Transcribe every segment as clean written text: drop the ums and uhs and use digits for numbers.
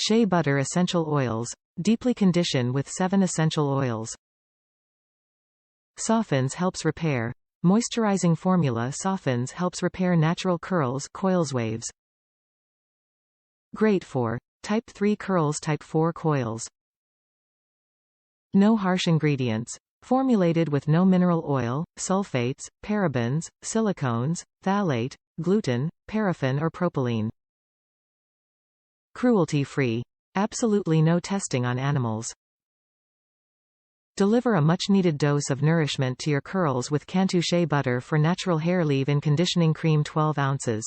Shea Butter Essential Oils. Deeply condition with 7 essential oils. Softens helps repair. Moisturizing formula softens helps repair natural curls, coils waves. Great for Type 3 curls, Type 4 coils. No harsh ingredients. Formulated with no mineral oil, sulfates, parabens, silicones, phthalate, gluten, paraffin or propylene. Cruelty-free. Absolutely no testing on animals. Deliver a much-needed dose of nourishment to your curls with Cantu Shea Butter for natural hair leave-in conditioning cream 12 ounces.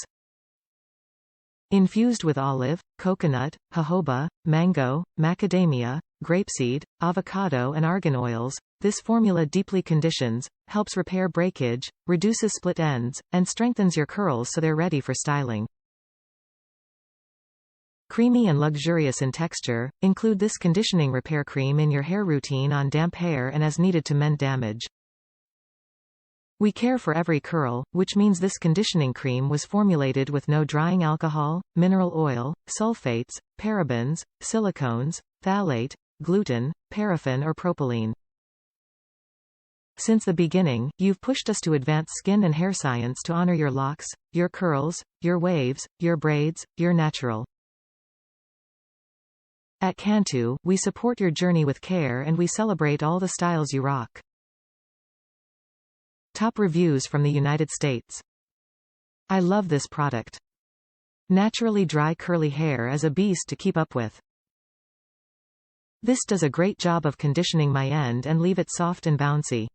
Infused with olive, coconut, jojoba, mango, macadamia, grapeseed, avocado and argan oils, this formula deeply conditions, helps repair breakage, reduces split ends, and strengthens your curls so they're ready for styling. Creamy and luxurious in texture, include this conditioning repair cream in your hair routine on damp hair and as needed to mend damage. We care for every curl, which means this conditioning cream was formulated with no drying alcohol, mineral oil, sulfates, parabens, silicones, phthalate, gluten, paraffin or propylene. Since the beginning, you've pushed us to advance skin and hair science to honor your locks, your curls, your waves, your braids, your natural. At Cantu, we support your journey with care and we celebrate all the styles you rock. Top reviews from the United States. I love this product. Naturally dry curly hair is a beast to keep up with. This does a great job of conditioning my end and leave it soft and bouncy.